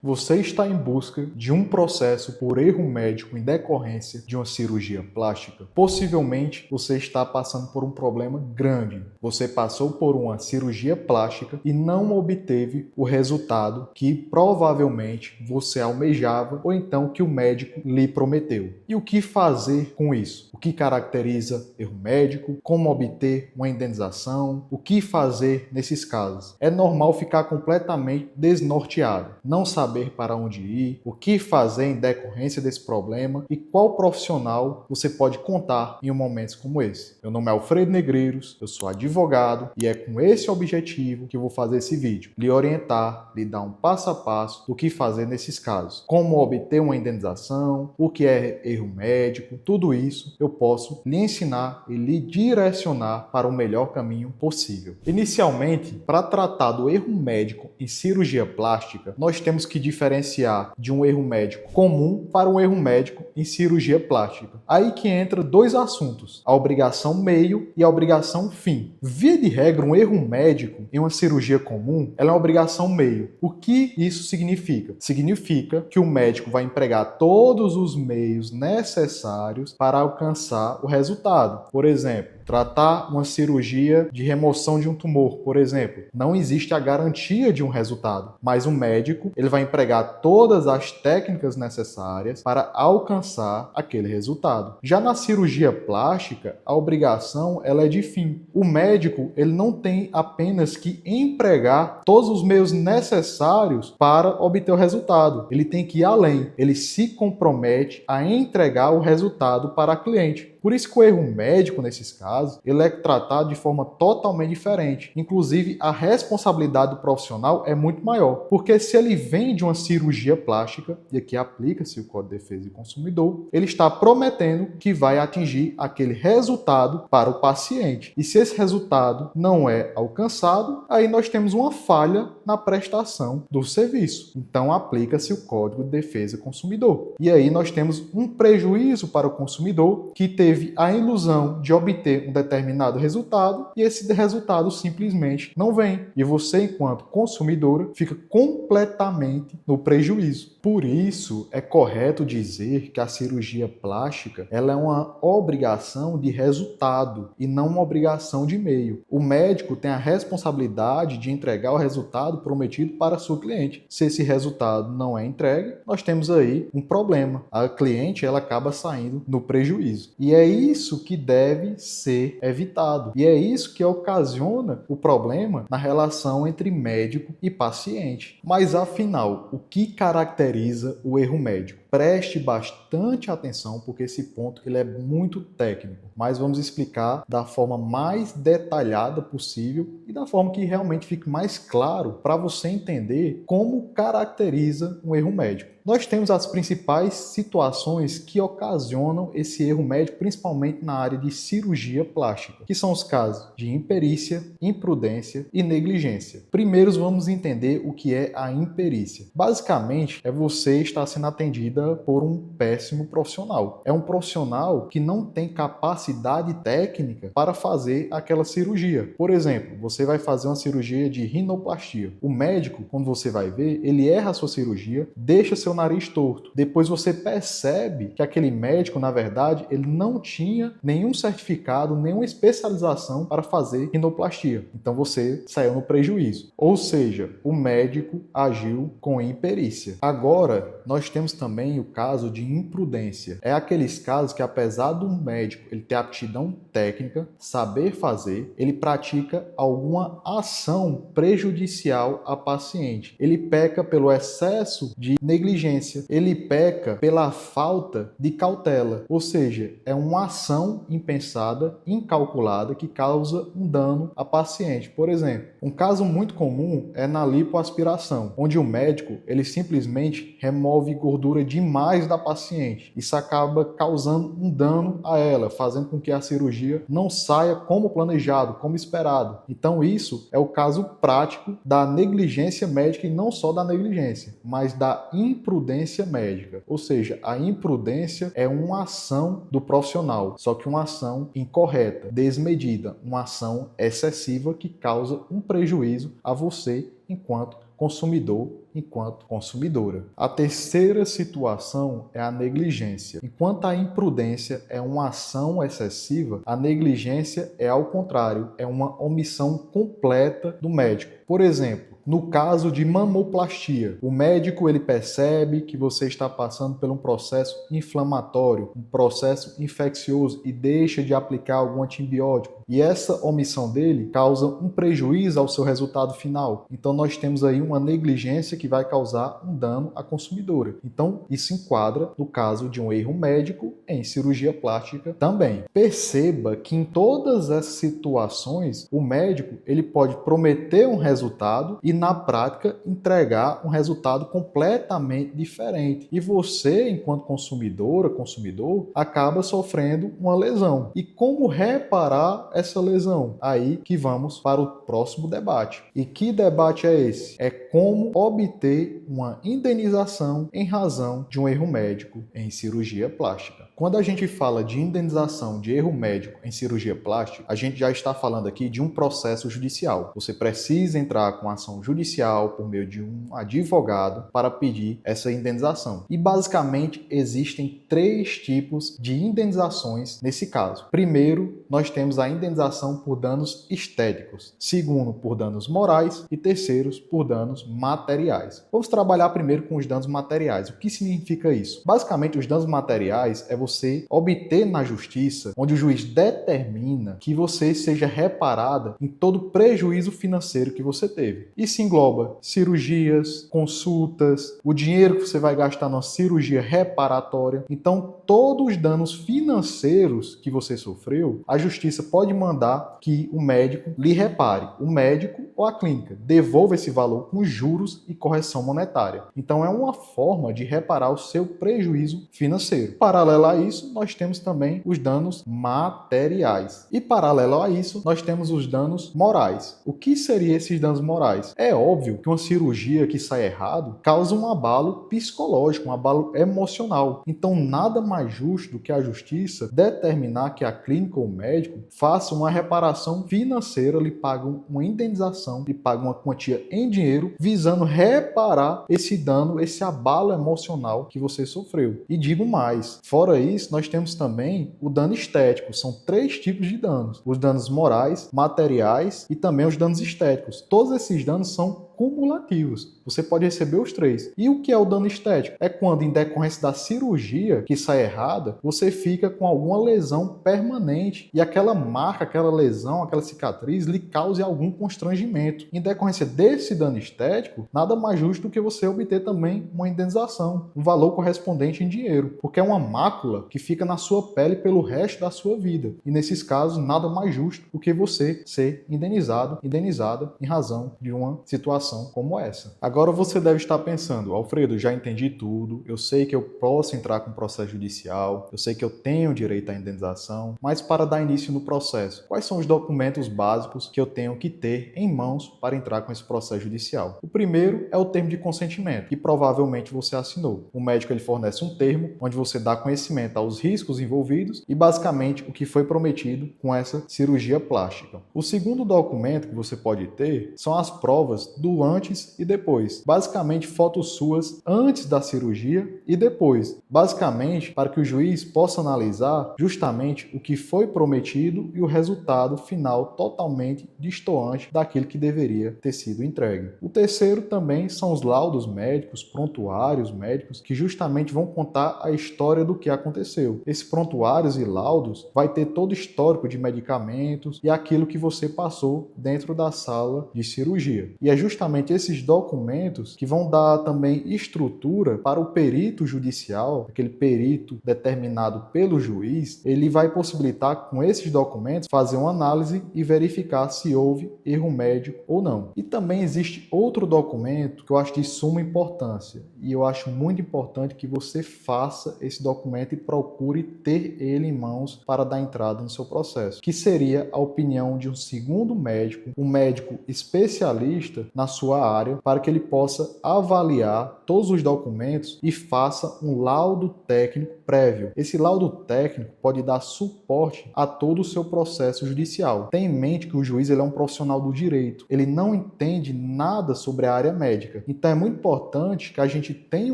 Você está em busca de um processo por erro médico em decorrência de uma cirurgia plástica? Possivelmente você está passando por um problema grande. Você passou por uma cirurgia plástica e não obteve o resultado que provavelmente você almejava ou então que o médico lhe prometeu. E o que fazer com isso? O que caracteriza erro médico? Como obter uma indenização? O que fazer nesses casos? É normal ficar completamente desnorteado, não saber para onde ir, o que fazer em decorrência desse problema e qual profissional você pode contar em momentos como esse. Meu nome é Alfredo Negreiros, eu sou advogado e é com esse objetivo que eu vou fazer esse vídeo, lhe orientar, lhe dar um passo a passo do que fazer nesses casos, como obter uma indenização, o que é erro médico, tudo isso eu posso lhe ensinar e lhe direcionar para o melhor caminho possível. Inicialmente, para tratar do erro médico em cirurgia plástica, nós temos que diferenciar de um erro médico comum para um erro médico em cirurgia plástica. Aí que entra dois assuntos, a obrigação meio e a obrigação fim. Via de regra, um erro médico em uma cirurgia comum é uma obrigação meio. O que isso significa? Significa que o médico vai empregar todos os meios necessários para alcançar o resultado. Por exemplo, tratar uma cirurgia de remoção de um tumor, por exemplo. Não existe a garantia de um resultado, mas o médico ele vai empregar todas as técnicas necessárias para alcançar aquele resultado. Já na cirurgia plástica, a obrigação ela é de fim. O médico ele não tem apenas que empregar todos os meios necessários para obter o resultado. Ele tem que ir além. Ele se compromete a entregar o resultado para a cliente. Por isso que o erro médico, nesses casos, ele é tratado de forma totalmente diferente. Inclusive, a responsabilidade do profissional é muito maior. Porque se ele vem de uma cirurgia plástica, e aqui aplica-se o Código de Defesa do Consumidor, ele está prometendo que vai atingir aquele resultado para o paciente. E se esse resultado não é alcançado, aí nós temos uma falha na prestação do serviço. Então, aplica-se o Código de Defesa do Consumidor. E aí nós temos um prejuízo para o consumidor que teve a ilusão de obter um determinado resultado e esse resultado simplesmente não vem. E você, enquanto consumidora, fica completamente no prejuízo. Por isso, é correto dizer que a cirurgia plástica ela é uma obrigação de resultado e não uma obrigação de meio. O médico tem a responsabilidade de entregar o resultado prometido para a sua cliente. Se esse resultado não é entregue, nós temos aí um problema. A cliente ela acaba saindo no prejuízo. E é isso que deve ser evitado. E é isso que ocasiona o problema na relação entre médico e paciente. Mas afinal, o que caracteriza o erro médico? Preste bastante atenção porque esse ponto ele é muito técnico, mas vamos explicar da forma mais detalhada possível e da forma que realmente fique mais claro para você entender como caracteriza um erro médico. Nós temos as principais situações que ocasionam esse erro médico, principalmente na área de cirurgia plástica, que são os casos de imperícia, imprudência e negligência. Primeiro vamos entender o que é a imperícia. Basicamente, é você estar sendo atendida por um péssimo profissional. É um profissional que não tem capacidade técnica para fazer aquela cirurgia. Por exemplo, você vai fazer uma cirurgia de rinoplastia. O médico, quando você vai ver, ele erra a sua cirurgia, deixa seu nariz torto. Depois você percebe que aquele médico, na verdade, ele não tinha nenhum certificado, nenhuma especialização para fazer rinoplastia. Então você saiu no prejuízo. Ou seja, o médico agiu com imperícia. Agora, nós temos também o caso de imprudência. É aqueles casos que, apesar do médico ele ter aptidão técnica, saber fazer, ele pratica alguma ação prejudicial a paciente. Ele peca pelo excesso de negligência, ele peca pela falta de cautela, ou seja, é uma ação impensada, incalculada, que causa um dano à paciente. Por exemplo, um caso muito comum é na lipoaspiração, onde o médico ele simplesmente remove gordura demais da paciente. Isso acaba causando um dano a ela, fazendo com que a cirurgia não saia como planejado, como esperado. Então isso é o caso prático da negligência médica e não só da negligência, mas da imprudência médica. Ou seja, a imprudência é uma ação do profissional, só que uma ação incorreta, desmedida, uma ação excessiva que causa um prejuízo a você enquanto consumidor enquanto consumidora. A terceira situação é a negligência. Enquanto a imprudência é uma ação excessiva, a negligência é ao contrário, é uma omissão completa do médico. Por exemplo, no caso de mamoplastia, o médico ele percebe que você está passando por um processo inflamatório, um processo infeccioso e deixa de aplicar algum antibiótico. E essa omissão dele causa um prejuízo ao seu resultado final. Então nós temos aí uma negligência que vai causar um dano à consumidora. Então isso enquadra no caso de um erro médico em cirurgia plástica também. Perceba que em todas essas situações o médico ele pode prometer um resultado e na prática entregar um resultado completamente diferente. E você, enquanto consumidora, consumidor, acaba sofrendo uma lesão. E como reparar essa lesão? Aí que vamos para o próximo debate. E que debate é esse? É como obter uma indenização em razão de um erro médico em cirurgia plástica. Quando a gente fala de indenização de erro médico em cirurgia plástica, a gente já está falando aqui de um processo judicial. Você precisa entrar com ação judicial por meio de um advogado para pedir essa indenização. E basicamente existem 3 tipos de indenizações nesse caso. Primeiro, nós temos a indenização por danos estéticos. Segundo, por danos morais. E terceiros, por danos materiais. Vamos trabalhar primeiro com os danos materiais. O que significa isso? Basicamente, os danos materiais é você obter na justiça, onde o juiz determina que você seja reparada em todo o prejuízo financeiro que você teve. Isso engloba cirurgias, consultas, o dinheiro que você vai gastar na cirurgia reparatória. Então, todos os danos financeiros que você sofreu, a justiça pode mandar que o médico lhe repare. O médico ou a clínica devolva esse valor com juros e correção monetária. Então, é uma forma de reparar o seu prejuízo financeiro. Paralelo a isso, nós temos também os danos materiais. E paralelo a isso, nós temos os danos morais. O que seriam esses danos morais? É óbvio que uma cirurgia que sai errado causa um abalo psicológico, um abalo emocional. Então, nada mais justo do que a justiça determinar que a clínica ou o médico faça uma reparação financeira, lhe pagam uma indenização, lhe pagam uma quantia em dinheiro, visando reparar esse dano, esse abalo emocional que você sofreu. E digo mais, fora isso, nós temos também o dano estético. São 3 tipos de danos: os danos morais, materiais e também os danos estéticos. Todos esses danos são cumulativos. Você pode receber os 3. E o que é o dano estético? É quando, em decorrência da cirurgia que sai errada, você fica com alguma lesão permanente e aquela marca, aquela lesão, aquela cicatriz lhe cause algum constrangimento. Em decorrência desse dano estético, nada mais justo do que você obter também uma indenização, um valor correspondente em dinheiro, porque é uma mácula que fica na sua pele pelo resto da sua vida. E nesses casos, nada mais justo do que você ser indenizado, indenizada em razão de uma situação como essa. Agora você deve estar pensando: Alfredo, já entendi tudo, eu sei que eu posso entrar com processo judicial, eu sei que eu tenho direito à indenização, mas para dar início no processo, quais são os documentos básicos que eu tenho que ter em mãos para entrar com esse processo judicial? O primeiro é o termo de consentimento, que provavelmente você assinou. O médico ele fornece um termo onde você dá conhecimento aos riscos envolvidos e basicamente o que foi prometido com essa cirurgia plástica. O segundo documento que você pode ter são as provas do antes e depois. Basicamente, fotos suas antes da cirurgia e depois. Basicamente, para que o juiz possa analisar justamente o que foi prometido e o resultado final totalmente destoante daquilo que deveria ter sido entregue. O terceiro também são os laudos médicos, prontuários médicos, que justamente vão contar a história do que aconteceu. Esses prontuários e laudos vai ter todo o histórico de medicamentos e aquilo que você passou dentro da sala de cirurgia. E é justamente esses documentos que vão dar também estrutura para o perito judicial, aquele perito determinado pelo juiz. Ele vai possibilitar, com esses documentos, fazer uma análise e verificar se houve erro médico ou não. E também existe outro documento que eu acho de suma importância, e eu acho muito importante que você faça esse documento e procure ter ele em mãos para dar entrada no seu processo, que seria a opinião de um segundo médico, um médico especialista na sua área para que ele possa avaliar todos os documentos e faça um laudo técnico prévio. Esse laudo técnico pode dar suporte a todo o seu processo judicial. Tenha em mente que o juiz ele é um profissional do direito, ele não entende nada sobre a área médica. Então é muito importante que a gente tenha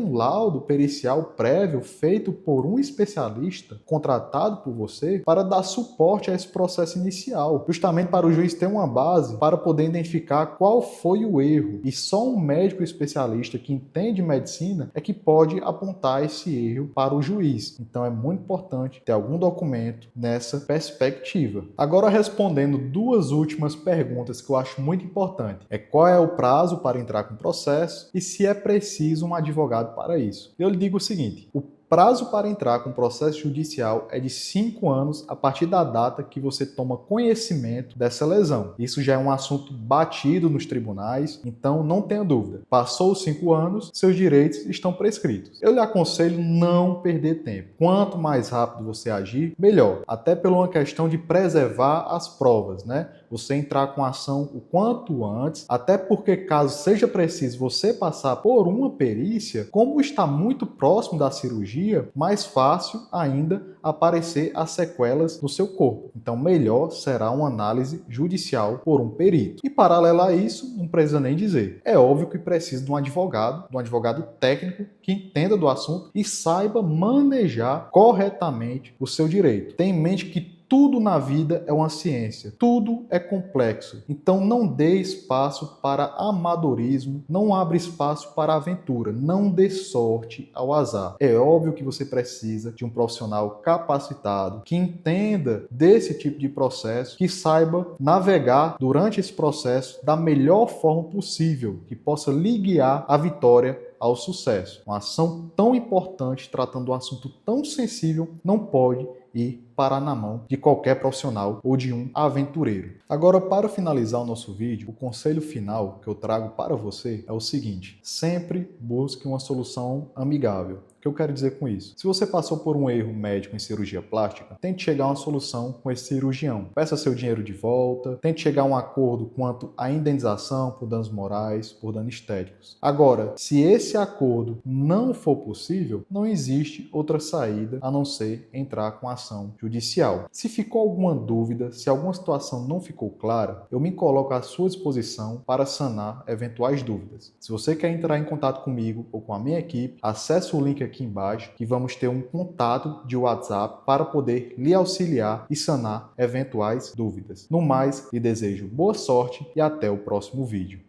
um laudo pericial prévio feito por um especialista contratado por você para dar suporte a esse processo inicial, justamente para o juiz ter uma base para poder identificar qual foi o erro. E só um médico especialista que entende medicina é que pode apontar esse erro para o juiz. Então é muito importante ter algum documento nessa perspectiva. Agora, respondendo duas últimas perguntas que eu acho muito importante, é qual é o prazo para entrar com o processo e se é preciso um advogado para isso. Eu lhe digo o seguinte: o prazo para entrar com o processo judicial é de 5 anos a partir da data que você toma conhecimento dessa lesão. Isso já é um assunto batido nos tribunais, então não tenha dúvida. Passou os 5 anos, seus direitos estão prescritos. Eu lhe aconselho não perder tempo. Quanto mais rápido você agir, melhor. Até por uma questão de preservar as provas, né? Você entrar com a ação o quanto antes, até porque caso seja preciso você passar por uma perícia, como está muito próximo da cirurgia, mais fácil ainda aparecer as sequelas no seu corpo. Então melhor será uma análise judicial por um perito. E paralelo a isso, não precisa nem dizer, é óbvio que precisa de um advogado técnico que entenda do assunto e saiba manejar corretamente o seu direito. Tenha em mente que tudo na vida é uma ciência, tudo é complexo. Então não dê espaço para amadorismo, não abra espaço para aventura, não dê sorte ao azar. É óbvio que você precisa de um profissional capacitado, que entenda desse tipo de processo, que saiba navegar durante esse processo da melhor forma possível, que possa lhe guiar à vitória, ao sucesso. Uma ação tão importante, tratando de um assunto tão sensível, não pode ir parar na mão de qualquer profissional ou de um aventureiro. Agora, para finalizar o nosso vídeo, o conselho final que eu trago para você é o seguinte: sempre busque uma solução amigável. O que eu quero dizer com isso? Se você passou por um erro médico em cirurgia plástica, tente chegar a uma solução com esse cirurgião. Peça seu dinheiro de volta, tente chegar a um acordo quanto à indenização por danos morais, por danos estéticos. Agora, se esse acordo não for possível, não existe outra saída a não ser entrar com ação judicial. Se ficou alguma dúvida, se alguma situação não ficou clara, eu me coloco à sua disposição para sanar eventuais dúvidas. Se você quer entrar em contato comigo ou com a minha equipe, acesse o link aqui embaixo que vamos ter um contato de WhatsApp para poder lhe auxiliar e sanar eventuais dúvidas. No mais, lhe desejo boa sorte e até o próximo vídeo.